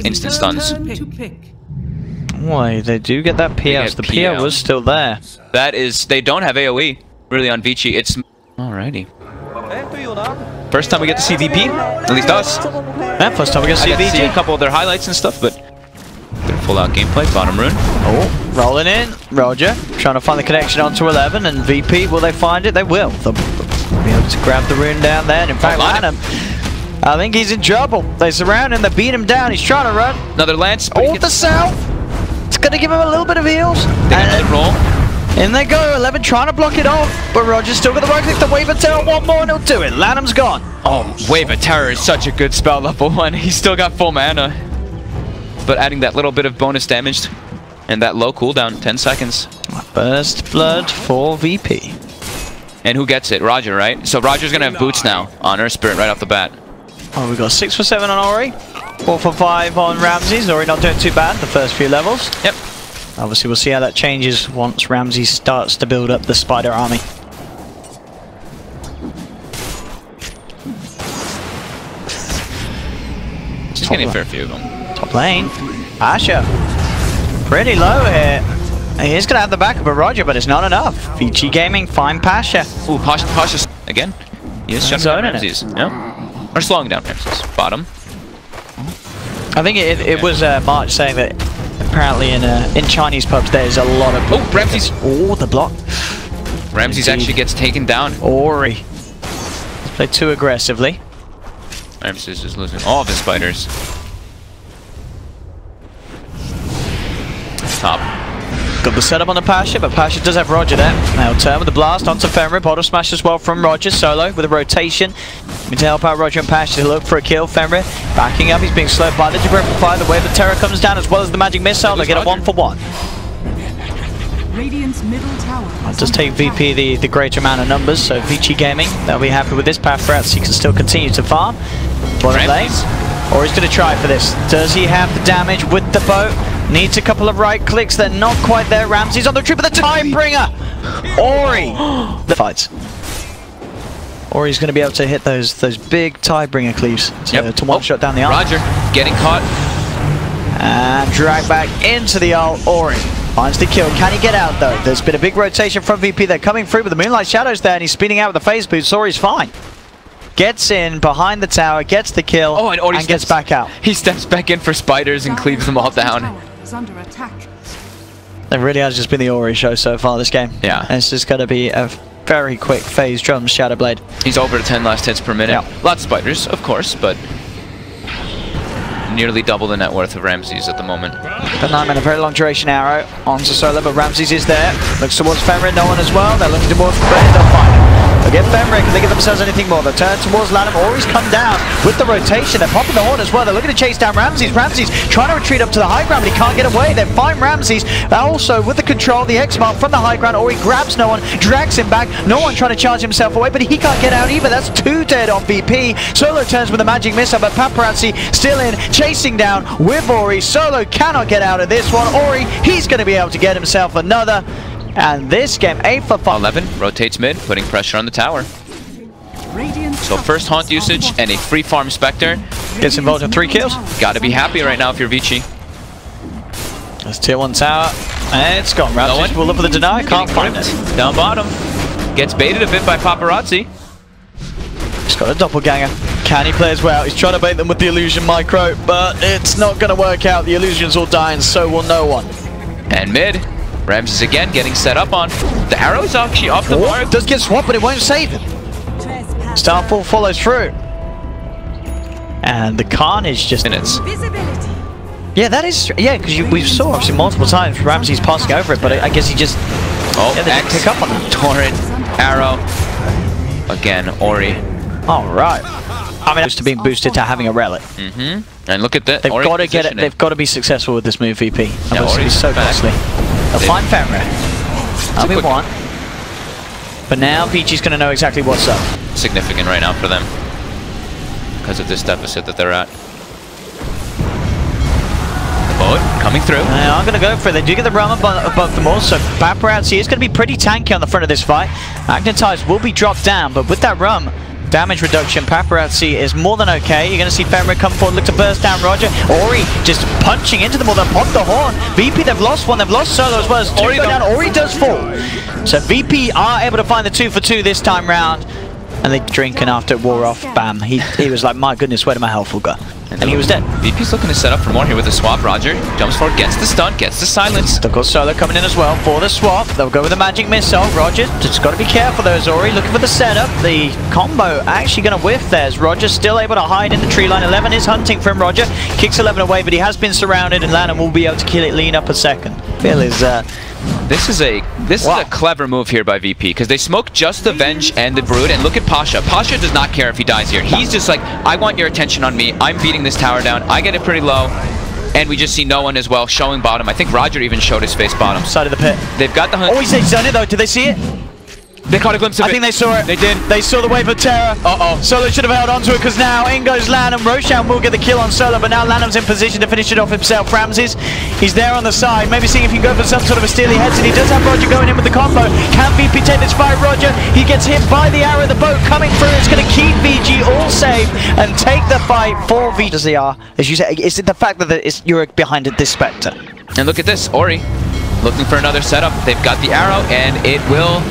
instant stuns. Why, they do get that PL. The PL was still there. That is, they don't have AoE really on Vici. It's alrighty. First time we get to see VP, at least us. Yeah, first time we get to see VP. See a couple of their highlights and stuff, but their full-out gameplay. Bottom rune. Oh, rolling in. Roger trying to find the connection onto 11, and VP, will they find it? They will. They'll be able to grab the rune down there. And in fact, Lanham, I think he's in trouble. They surround him, they beat him down. He's trying to run. Another lance. Oh, the south. It's going to give him a little bit of heals. They got another roll. In they go, 11 trying to block it off, but Roger's still got the right click. The Wave of Terror, one more and he'll do it. Lanham's gone. Oh, Wave of Terror is such a good spell, level 1. He's still got full mana. But adding that little bit of bonus damage and that low cooldown, 10 seconds. First blood for VP. And who gets it? Roger, right? So Roger's going to have boots now on Earth Spirit right off the bat. Oh, we got 6 for 7 on Ori, 4 for 5 on Ramses. Ori not doing too bad the first few levels. Yep. Obviously, we'll see how that changes once Ramsey starts to build up the Spider Army. He's getting a fair few of them. Top lane. Asher. Pretty low here. He is going to have the backup of Roger, but it's not enough. Vici Gaming, fine Pasha. Ooh, Pasha again. He is shutting down Ramses. Yeah. Or slowing down Ramses. Bottom. I think it was March saying that apparently in Chinese pubs there's a lot of... Oh, Ramses! Oh, the block. Ramses actually gets taken down. Ori. Played too aggressively. Ramses is losing all of his spiders. Top. Got the setup on the Pasha, but Pasha does have Roger there. Now turn with the blast onto Fenrir. Bottle smash as well from Roger. Solo with a rotation. To help out Roger and Pasha to look for a kill. Fenrir backing up. He's being slowed by the Gibraltar fire. The Wave of Terror comes down as well as the magic missile. They get a 1-for-1. Radiant's middle tower. It does take VP the greater amount of numbers, so Vici Gaming, they'll be happy with this. Pathrat, he can still continue to farm. Bottom lane. Or he's going to try for this. Does he have the damage with the boat? Needs a couple of right clicks. They're not quite there. Ramsey's on the trip of the Tidebringer. Ori. The fights. Ori's going to be able to hit those big Tidebringer cleaves to one-shot down the arm. Roger getting caught. And drag back into the ult. Ori finds the kill. Can he get out though? There's been a big rotation from VP. They're coming through with the Moonlight Shadows there, and he's speeding out with the phase boost. Ori's fine. Gets in behind the tower, gets the kill, and gets back out. He steps back in for spiders and cleaves them all down. Under attack. It really has just been the Ori show so far this game. Yeah. And it's just going to be a very quick phase drums Shadow Blade. He's over to 10 last hits per minute. Yeah. Lots of spiders, of course, but nearly double the net worth of Ramses at the moment. The 9-minute very long duration arrow onto Solo, but Ramses is there. Looks towards Fenrir, no one as well. They're looking towards the Blade, they'll find him. They'll get Fenrir, can they give themselves anything more? They'll turn towards Lanham, Ori's come down with the rotation. They're popping the horn as well. They're looking to chase down Ramses. Ramses trying to retreat up to the high ground, but he can't get away. They find Ramses. Also with the control, the X-Mark from the high ground. Ori grabs no one, drags him back. No one trying to charge himself away, but he can't get out either. That's 2 dead on VP. Solo turns with a magic missile, but Paparazzi still in, chasing down with Ori. Solo cannot get out of this one. Ori, he's going to be able to get himself another. And this game, 8 for 5. 11 rotates mid, putting pressure on the tower. So first haunt usage and a free farm Spectre. Gets involved in 3 kills. Gotta be happy right now if you're Vici. That's tier 1 tower. And it's gone. Ramses will look for the deny. Can't find it. Down bottom. Gets baited a bit by Paparazzi. He's got a doppelganger. Can he play as well? He's trying to bait them with the illusion micro, but it's not going to work out. The illusions will die and so will no one. And mid. Ramses again getting set up on. The arrow is actually off the mark. Does get swapped, but it won't save him. Starfall follows through. And the carnage just... minutes. Yeah, that is... yeah, because we saw obviously multiple times Ramses passing over it, but I guess he just... oh, yeah, they didn't pick up on that. Torrent, arrow. Again, Ori. Alright. I mean, it's to being boosted to having a relic. And look at that. They've got to get it. They've got to be successful with this move, VP. Yeah, Ori's so costly. They'll find Fenrir. That'll be one. But now Vici's going to know exactly what's up. Significant right now for them because of this deficit that they're at. The boat coming through. They are going to go for it. They do get the realm above them all, so Paparazzi is going to be pretty tanky on the front of this fight. Magnetize will be dropped down, but with that rum, damage reduction. Paparazzi is more than okay. You're going to see Fenrir come forward, look to burst down Roger. Ori just punching into them all. They'll pop the horn. VP, they've lost one. They've lost Solo as well. As two go down. Ori does fall. So VP are able to find the 2 for 2 this time round. And they drinking after it wore off. Bam. He was like, my goodness, where did my health will go? And he was dead. VP's looking to set up for more here with the swap. Roger jumps forward, gets the stun, gets the silence. They've got Solo coming in as well for the swap. They'll go with the magic missile. Roger just got to be careful though. Ori looking for the setup. The combo actually going to whiff there. Roger's still able to hide in the tree line. 11 is hunting from Roger. Kicks 11 away, but he has been surrounded, and Lanham will be able to kill it, lean up a second. Phil is... This is a clever move here by VP, because they smoke just the Venge and the Brood, and look at Pasha. Pasha does not care if he dies here. He's just like, I want your attention on me. I'm beating this tower down. I get it pretty low. And we just see no one as well showing bottom. I think Roger even showed his face bottom. Side of the pit. They've got the hunt. Oh, he's done it though. Did they see it? They caught a glimpse of it. I think they saw it. They did. They saw the wave of terror. Solo should have held onto it, because now in goes Lanham. Roshan will get the kill on Solo, but now Lanham's in position to finish it off himself. Ramses, he's there on the side, maybe seeing if he can go for some sort of a steely heads, and he does have Roger going in with the combo. Can VP take this fight? Roger, he gets hit by the arrow. The boat coming through. It's going to keep VG all safe and take the fight for VG. As they are, as you say, is it the fact that you're behind this Spectre? And look at this, Ori looking for another setup. They've got the arrow, and it will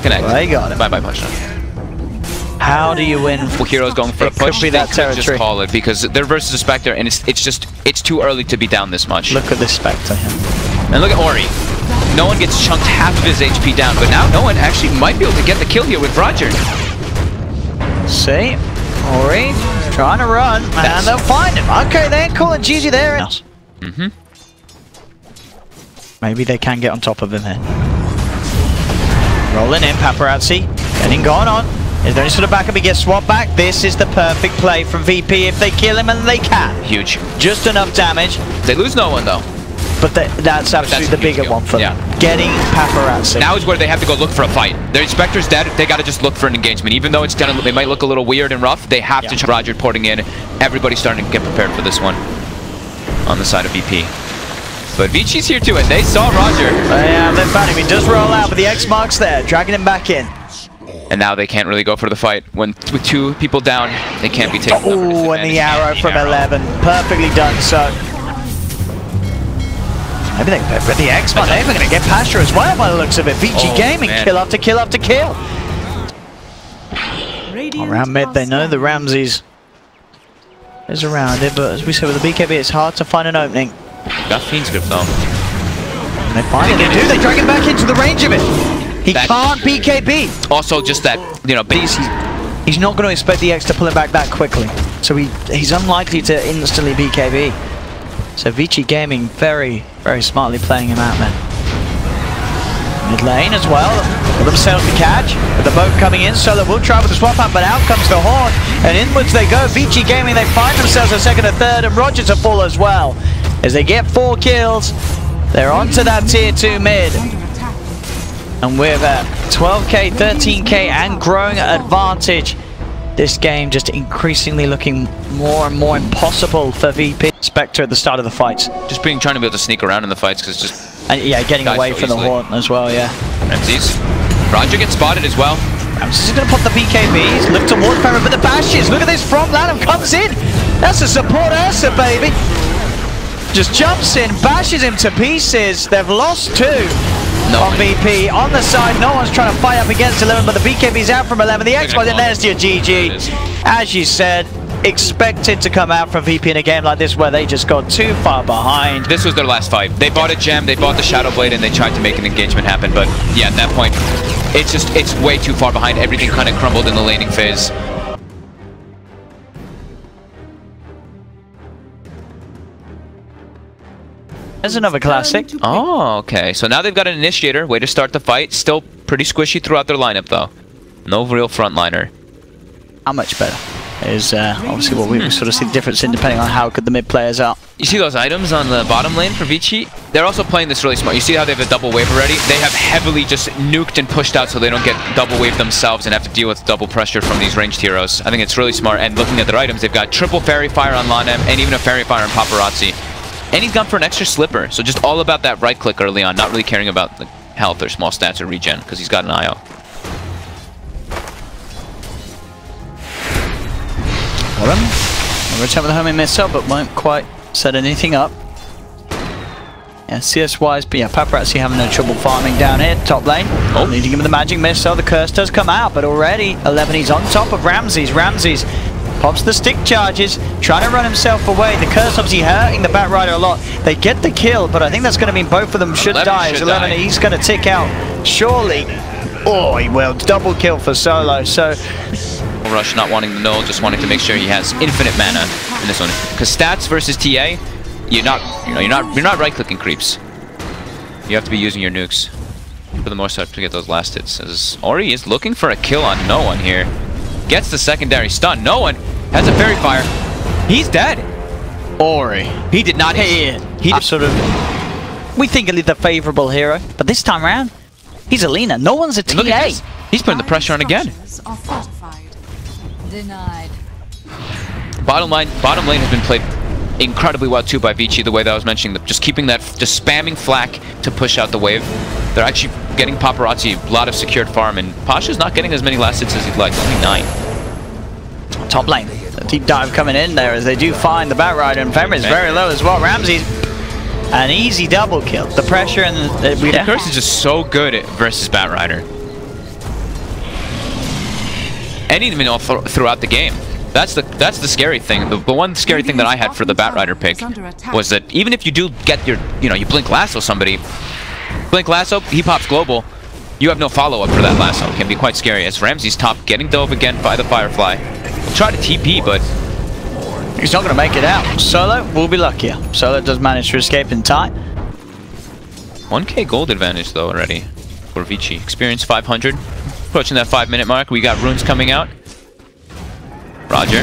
connect. They got it. Bye-bye push. How do you win? Well, Hero's going for a push. Could be that territory. Just call it, because they're versus a Spectre, and it's too early to be down this much. Look at this Spectre. And look at Ori. No one gets chunked half of his HP down, but now no one actually might be able to get the kill here with Roger. See? Ori trying to run, and they'll find him. Okay, they're calling GG there. Maybe they can get on top of him here. Rolling in, Paparazzi, getting going on. Is there any sort of backup? He gets swapped back. This is the perfect play from VP if they kill him, and they can. Huge. Just enough damage. They lose no one, though. But that's absolutely the bigger one for them. Getting Paparazzi. Now is where they have to go look for a fight. Their Spectre's dead. They got to just look for an engagement. Even though they might look a little weird and rough, they have to. Roger porting in. Everybody's starting to get prepared for this one on the side of VP. But Vici's here too, and they saw Roger. Yeah, they found him. He does roll out, but the X mark's there, dragging him back in. And now they can't really go for the fight. With 2 people down, they can't be taken. Oh, and the arrow from 11. Perfectly done, so. Maybe they can put the X mark. They're going to get Pasha as well by the looks of it. Vici Gaming, kill after kill after kill. Around mid, they know the Ramses is around it, but as we said with the BKB, it's hard to find an opening. Got Fiend's grip though. And they finally do. They drag him back into the range of it. He can't BKB. Also, just that, you know, he's not going to expect the X to pull him back that quickly. So he's unlikely to instantly BKB. So Vici Gaming very, very smartly playing him out there. Mid lane as well. For themselves to catch. With the boat coming in, Solo will try with the swap up, but out comes the horn. And inwards they go. Vici Gaming, they find themselves a second and third, and Roger to fall as well. As they get 4 kills, they're onto that tier 2 mid. And with a 12k, 13k and growing advantage, this game just increasingly looking more and more impossible for VP. Spectre at the start of the fights. Just trying to be able to sneak around in the fights, because just... And yeah, getting away from the horn as well, yeah. Ramses. Roger gets spotted as well. Ramses is going to pop the BKBs, look towards Farah, but the bashes, look at this from Lanham, comes in. That's a support Ursa, baby. Just jumps in, bashes him to pieces. They've lost 2 on VP. On the side, no one's trying to fight up against 11, but the BKB's out from 11. The X-Box, and there's your GG. As you said, expected to come out from VP in a game like this where they just got too far behind. This was their last fight. They bought a gem, they bought the Shadow Blade, and they tried to make an engagement happen, but yeah, at that point, it's way too far behind. Everything kind of crumbled in the laning phase. There's another classic. Oh, okay. So now they've got an initiator, way to start the fight. Still pretty squishy throughout their lineup, though. No real frontliner. How much better is obviously what we sort of see the difference in depending on how good the mid players are. You see those items on the bottom lane for Vici? They're also playing this really smart. You see how they have a double wave already? They have heavily just nuked and pushed out so they don't get double wave themselves and have to deal with double pressure from these ranged heroes. I think it's really smart. And looking at their items, they've got triple Fairy Fire on Lanem and even a Fairy Fire on Paparazzi. And he's gone for an extra slipper, so just all about that right click early on, not really caring about the health or small stats or regen, because he's got an IO. Adam. Return with a homing missile, but won't quite set anything up. Yeah, CS-wise, but yeah, Paparazzi having no trouble farming down here, top lane. Oh. Needing him with the magic missile, the curse does come out, but already 11, he's on top of Ramses. Ramses pops the stick charges, trying to run himself away. The curse obviously hurting the Batrider a lot. They get the kill, but I think that's going to mean both of them should die. As 11, he's going to tick out, surely. Oh, he will. Double kill for Solo, so... Rush not wanting the null, just wanting to make sure he has infinite mana in this one. Because stats versus TA, you're not right-clicking creeps. You have to be using your nukes for the most part to get those last hits. As Ori is looking for a kill on no one here. Gets the secondary stun. No one has a fairy fire. He's dead. Ori. He did not hit. He sort of... We think he's the favorable hero, but this time around, he's a Lina. No one's a TA. He's putting the pressure on again. Denied. Bottom lane has been played incredibly well too by Vici, the way that I was mentioning, just keeping that, just spamming flak to push out the wave. They're actually getting Paparazzi a lot of secured farm, and Pasha's not getting as many last hits as he'd like, only 9. Top lane, a deep dive coming in there as they do find the Batrider, and Femra is very low as well. Ramses, an easy double kill. The pressure and the curse is just so good versus Batrider. And even throughout the game. That's the scary thing. The one scary thing that I had for the Batrider pick was that even if you do get your, you blink lasso somebody, blink lasso, he pops global, you have no follow-up for that lasso. It can be quite scary. As Ramsey's top, getting dove again by the Firefly. He'll try to TP, but he's not going to make it out. Solo will be luckier. Solo does manage to escape in time. 1k gold advantage though already for Vici. Experience 500. Approaching that 5-minute mark. We got runes coming out. Roger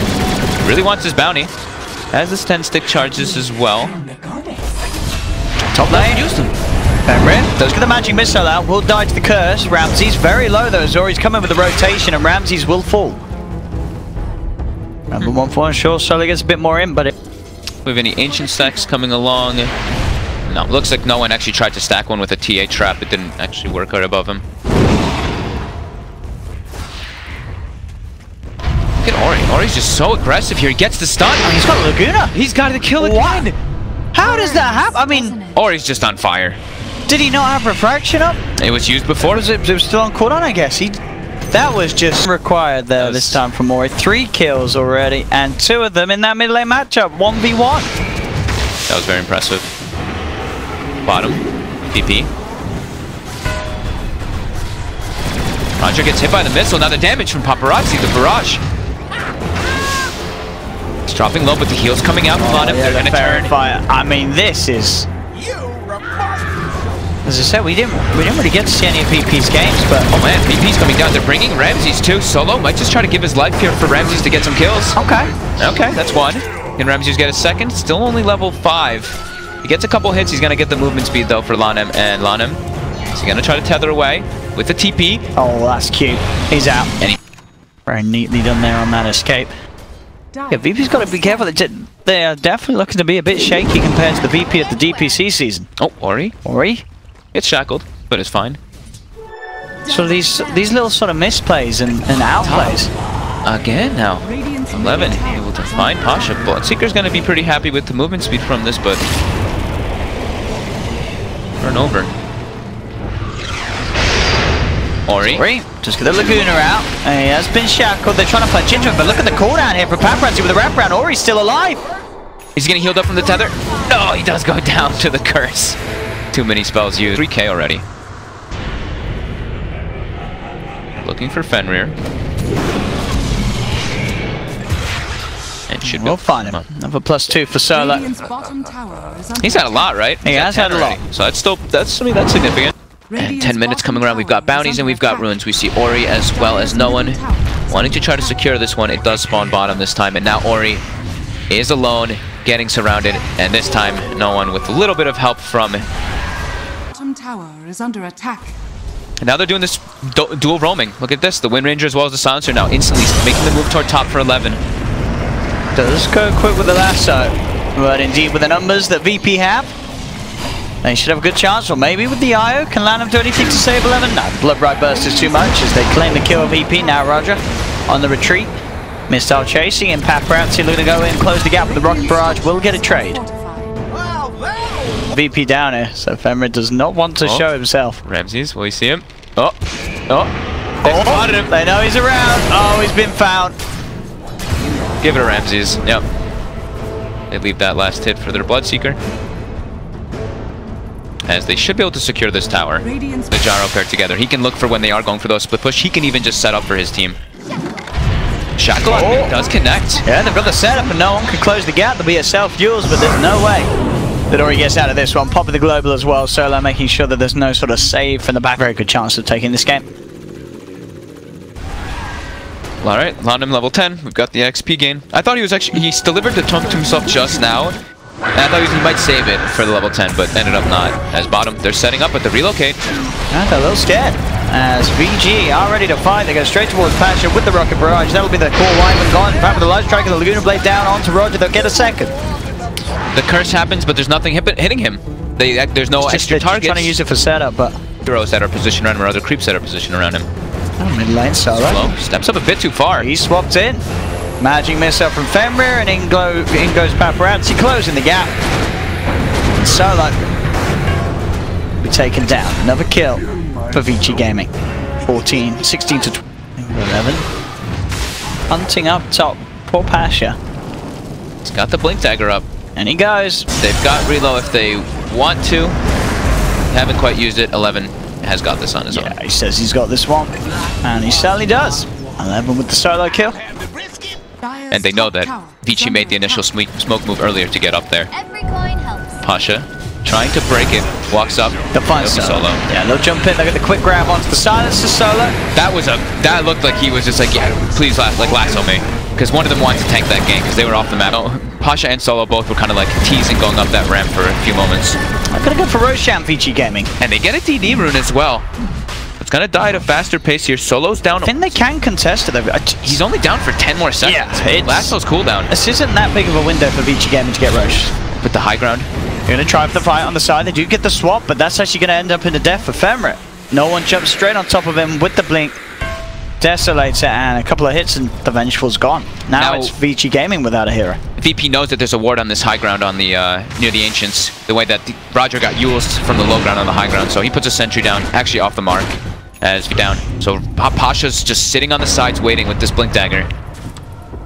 really wants his bounty. Has his 10 stick charges as well. Top lane. Used them. Femra does get the magic missile out. Will die to the curse. Ramses very low though. Zori's coming with the rotation and Ramses will fall. Number 1-4, sure. Solo gets a bit more in, but it... We have any ancient stacks coming along? No, looks like no one actually tried to stack one with a TA trap. It didn't actually work out above him. Look at Ori. Ori's just so aggressive here. He gets the stun. Oh, he's got Laguna. He's got the kill again. How does that happen? I mean... Ori's just on fire. Did he not have refraction up? It was used before. It was still on cooldown, I guess. That was just required there this time from Ori. 3 kills already, and 2 of them in that mid lane matchup. 1v1. That was very impressive. Bottom. VP. Roger gets hit by the missile. Now the damage from Paparazzi, the barrage. He's dropping low, but the heal's coming out on him. They're going to turn. Fire. I mean, this is... As I said, we didn't really get to see any of VP's games, but... Oh man, VP's coming down. They're bringing Ramses too. Solo might just try to give his life here for Ramses to get some kills. Okay. Okay, that's one. Can Ramses get a second? Still only level 5. He gets a couple hits. He's going to get the movement speed though for Lanem. And Lanem is going to try to tether away with the TP. Oh, that's cute. He's out. And very neatly done there on that escape. Yeah, VP's got to be careful. They are definitely looking to be a bit shaky compared to the VP at the DPC season. Oh, Ori. Ori? It's shackled, but it's fine. So these little sort of misplays and outplays. Again now. 11 able to find Pasha. Bloodseeker's going to be pretty happy with the movement speed from this, but turn over. Ori. Just get the Laguna out. And he has been shackled. They're trying to punch into him, but look at the cooldown here for Paparazzi with the wraparound. Ori's still alive. He's getting healed up from the tether. No, he does go down to the curse. Too many spells used. 3k already. Looking for Fenrir. And should we'll find him. Another +2 for Solo. He's had a lot, right? He has had a lot. So that's significant. And 10 minutes coming around. We've got bounties and we've got runes. We see Ori as well as no one wanting to try to secure this one. It does spawn bottom this time, and now Ori is alone, getting surrounded, and this time no one with a little bit of help from. Bottom tower is under attack. And now they're doing this dual roaming. Look at this. The Wind Ranger as well as the Silencer now instantly making the move toward top for 11. Does go quick with the lasso, but indeed with the numbers that VP have, they should have a good chance, or maybe with the IO. Can Lanham do anything to save 11? No, the Blood Bright Burst is too much as they claim the kill of VP. Now Roger on the retreat. Missile chasing and Paparazzi looking to go in, close the gap with the rocket barrage. Will get a trade. VP down here, so Femra does not want to show himself. Ramses, will you see him? Oh, they spotted him. They know he's around. Oh, he's been found. Give it to Ramses. Yep. They leave that last hit for their Bloodseeker. As they should be able to secure this tower. The Gyro paired together. He can look for when they are going for those split push. He can even just set up for his team. Shackle does connect. Yeah, they've got the setup and no one can close the gap. There'll be a self-fuels, but there's no way that Ori gets out of this one. Pop of the global as well. Solo making sure that there's no sort of save from the back. Very good chance of taking this game. Alright, London level 10. We've got the XP gain. I thought he was actually... He's delivered the taunt to himself just now. And I thought he might save it for the level 10, but ended up not. As bottom, they're setting up with the relocate. And they're a little scared. As VG are ready to fight, they go straight towards Pasha with the rocket barrage. That'll be the core line and gone. Back with the light strike and the Laguna Blade down onto Roger. They'll get a second. The curse happens, but there's nothing hitting him. There's no extra targets. Trying to use it for setup, but throws that are positioned around him, or other creeps that are positioned around him. Oh, mid lane Solo. Slow. Steps up a bit too far. He swapped in. Magic missile from Fenrir, and in goes Paparazzi, closing the gap. And Solo be taken down. Another kill for Vici Gaming. 16 to 11. Hunting up top. Poor Pasha. He's got the blink dagger up. And he goes. They've got reload if they want to. Haven't quite used it. 11 has got this on his own. Yeah, he says he's got this one. And he certainly does. 11 with the solo kill. And they know that Vici made the initial smoke move earlier to get up there. Pasha trying to break it. Walks up. The fine solo. Yeah, they'll jump in. They get the quick grab onto the silencer Solo. That looked like he was just like, yeah, please lasso me. Because one of them wanted to tank that game because they were off the map. Pasha and Solo both were kind of like teasing going up that ramp for a few moments. I'm gonna go for Roshan Vici Gaming. And they get a DD rune as well. It's gonna die at a faster pace here. Solo's down. I think they can contest it. He's only down for 10 more seconds. Yeah, Lasso's cooldown. This isn't that big of a window for Vici Gaming to get Roche. With the high ground. They're gonna try for the fight on the side. They do get the swap, but that's actually gonna end up in a death for Femrit. No one jumps straight on top of him with the blink. Desolates it, and a couple of hits and the Vengeful's gone. Now it's Vici Gaming without a hero. VP knows that there's a ward on this high ground on the near the Ancients, the way that Roger got used from the low ground on the high ground, so he puts a sentry down, actually off the mark, as down. So Pasha's just sitting on the sides waiting with this blink dagger.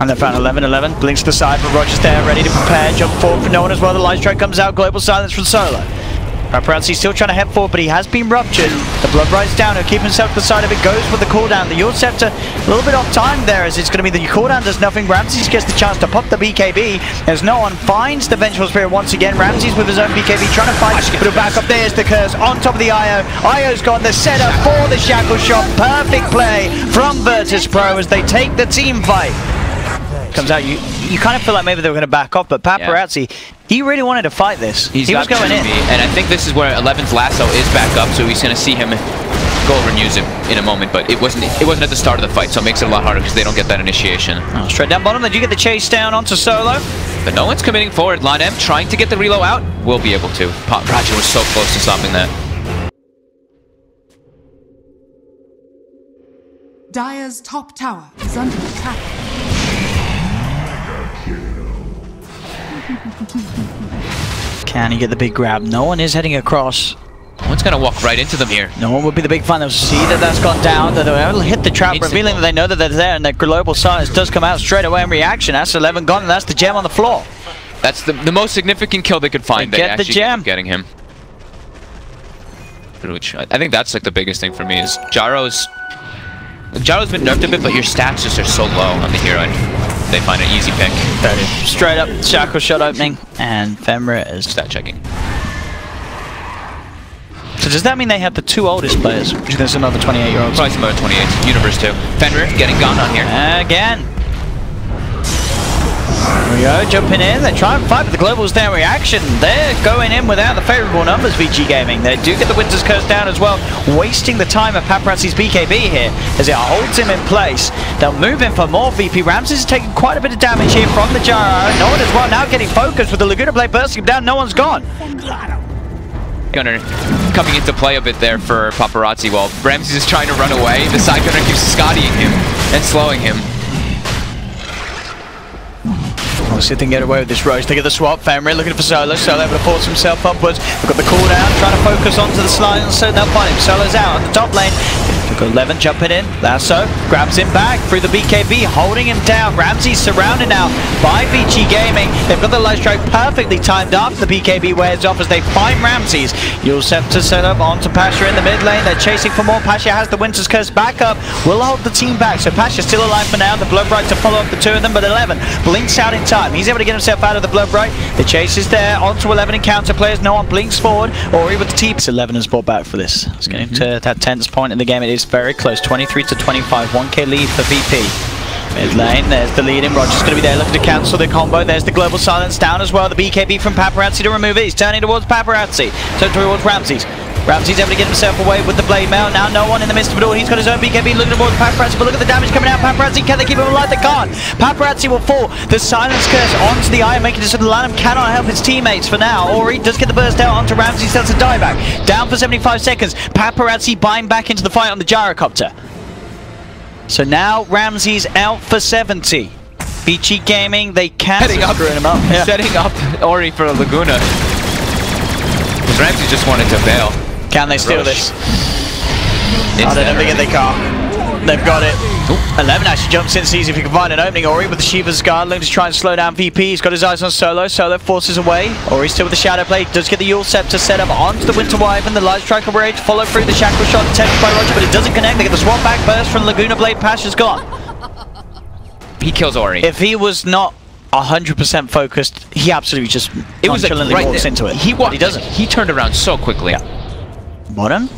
And they found 11-11, blinks to the side, but Roger's there, ready to prepare, jump forward for no one as well. The light strike comes out, global silence from Solo. Paparazzi's still trying to head forward, but he has been ruptured. The blood rides down, he'll keep himself to the side of it, goes for the cooldown. The Yord Scepter, a little bit off time there, as it's going to be the cooldown does nothing. Ramses gets the chance to pop the BKB, as no one finds the Vengeful Spirit once again. Ramses with his own BKB trying to fight, but back up there's the curse on top of the IO. IO's got the setup for the shackle shot. Perfect play from Virtus.pro as they take the team fight. Comes out, you kind of feel like maybe they were going to back off, but Paparazzi, he really wanted to fight this. He was going in. And I think this is where 11's lasso is back up, so he's going to see him go over and use him in a moment, but it wasn't at the start of the fight, so it makes it a lot harder because they don't get that initiation. Oh, straight down bottom, they do get the chase down onto Solo. But no one's committing forward. Lon M trying to get the reload out, will be able to. Roger was so close to stopping that. Dire's top tower is under attack. Can he get the big grab? No one is heading across. No one's gonna walk right into them here. No one would be the big fan. They'll see that that's gone down. That they'll able to hit the trap, revealing that they know that they're there, and their global silence does come out straight away in reaction. That's 11 gone, and that's the gem on the floor. That's the most significant kill they could find. They get the gem. Getting him. Which I think that's like the biggest thing for me is Gyro's been nerfed a bit, but your stats just are so low on the hero. They find an easy pick. 30. Straight up, shackle shot opening, and Femra is stat checking. So does that mean they have the two oldest players? Which is another 28-year-olds? Probably some other 28. Universe 2. Fenrir getting gone on here. Again. There we go, jumping in. They try and fight, but the Global's there in reaction. They're going in without the favourable numbers, Vici Gaming. They do get the Winter's Curse down as well, wasting the time of Paparazzi's BKB here as it holds him in place. They'll move in for more. VP Ramses is taking quite a bit of damage here from the Gyro. No one as well now getting focused with the Laguna Blade bursting him down. No one's gone. Gunner coming into play a bit there for Paparazzi while Ramses is trying to run away. The side gunner keeps Scottying him and slowing him. We'll see if they can get away with this Roche. They get the swap. Fenrir looking for Solo. Solo able to force himself upwards. We've got the cooldown, trying to focus onto the slide, and so they'll find him. Solo's out on the top lane. We've got 11 jumping in. Lasso grabs him back through the BKB, holding him down. Ramsey's surrounded now by Vici Gaming. They've got the light strike perfectly timed after the BKB wears off as they find Ramses. You'll set to set up onto Pasha in the mid lane. They're chasing for more. Pasha has the Winter's Curse back up. Will hold the team back. So Pasha's still alive for now. The Bloodbright to follow up the two of them, but 11 blinks out in time. He's able to get himself out of the Bloodbright. The chase is there. Onto 11 encounter players. No one blinks forward. Ori with the TP. 11 is brought back for this. It's getting to that tense point in the game. It is very close. 23 to 25. 1k lead for VP. Mid lane, there's the lead in. Roger's going to be there looking to cancel the combo. There's the global silence down as well. The BKB from Paparazzi to remove it. He's turning towards Paparazzi. So towards Ramses. Ramsey's able to get himself away with the blade mail. Now no one in the midst of it all. He's got his own BKB looking towards Paparazzi, but look at the damage coming out. Paparazzi, can they keep him alive? They can't. Paparazzi will fall. The silence curse onto the eye, making it so the Lanham cannot help his teammates for now. Ori does get the burst out onto Ramsey, starts a dieback. Down for 75 seconds. Paparazzi buying back into the fight on the gyrocopter. So now Ramsey's out for 70. Vici Gaming, they can't Setting up Ori for a Laguna. Because Ramsey just wanted to bail. Can they steal this? I don't think they can't. They've got it. Ooh. 11 actually jumps in, sees if he can find an opening. Ori with the Shiva's Guard, looking to try and slow down VP. He's got his eyes on Solo. Solo forces away. Ori still with the Shadow Blade. Does get the Yule Scepter set up onto the Winter Wyvern. The Light Striker Rage follow through the Shackle Shot attempted by Roger, but it doesn't connect. They get the swap back burst from Laguna Blade. Pasha's gone. He kills Ori. If he was not 100% focused, he absolutely just nonchalantly walks into it. But he doesn't. He turned around so quickly. Yeah. Bottom.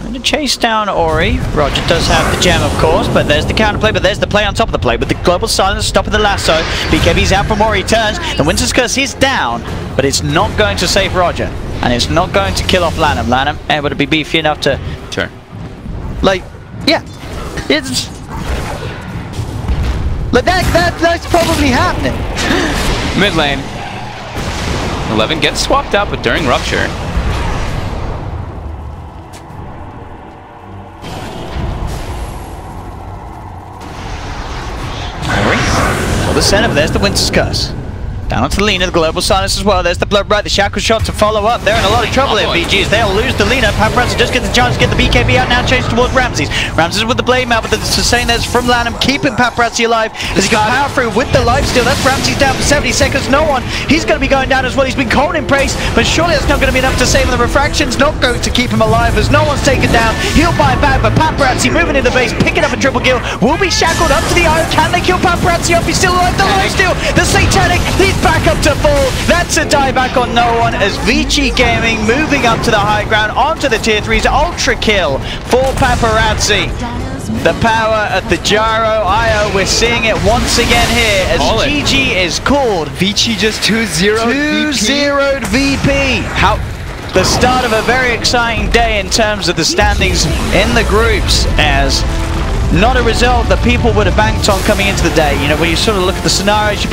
Going to chase down Ori. Roger does have the gem, of course, but there's the counterplay, but there's the play on top of the play with the global silence, stop of the lasso. BKB's out from Ori, turns. The Winter's Curse is down, but it's not going to save Roger. And it's not going to kill off Lanham. Lanham able to be beefy enough to... Sure. Like, yeah. It's... Like, that's probably happening. Mid lane. 11 gets swapped out, but during Rupture. The center, there's the Winter's Curse. Down onto the Lina, the global silence as well. There's the Bloodbright, the Shackle Shot to follow up. They're in a lot of trouble here, VGs. They'll lose the Lina. Paparazzi just gets the chance to get the BKB out now, chased towards Ramses. Ramses with the blade mail, but the sustain there's from Lanham, keeping Paparazzi alive as he got power through with the lifesteal. That's Ramses down for 70 seconds. No one. He's going to be going down as well. He's been cold in place, but surely that's not going to be enough to save him. The refraction's not going to keep him alive as no one's taken down. He'll buy back, but Paparazzi moving in the base, picking up a triple kill. Will be shackled up to the eye. Can they kill Paparazzi up? He's still alive. The lifesteal, the Satanic, he's back up to full. That's a dieback on no one as Vici Gaming moving up to the high ground onto the tier 3's ultra kill for Paparazzi. The power at the gyro IO, we're seeing it once again here as GG is called. Vici just 2-0'd VP. How the start of a very exciting day in terms of the standings in the groups, as not a result that people would have banked on coming into the day. You know, when you sort of look at the scenarios,